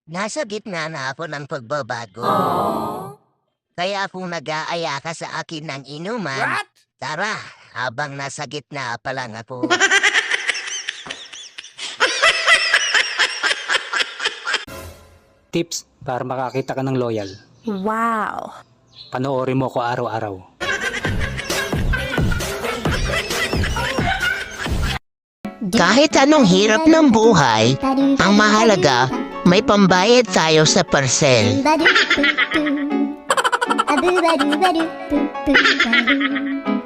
Nasa gitna na ako ng pagbabago. Kaya kung nag-aaya ka sa akin ng inuman, tara, habang nasa gitna pa lang ako. Tips para makakita ka ng loyal. Wow! Panoorin mo ko araw-araw. Kahit anong hirap ng buhay, ang mahalaga, may pambayad tayo sa parcel. Ba-do-do-do. A-boo-ba-doo-ba-doo. Boo-boo-ba-doo.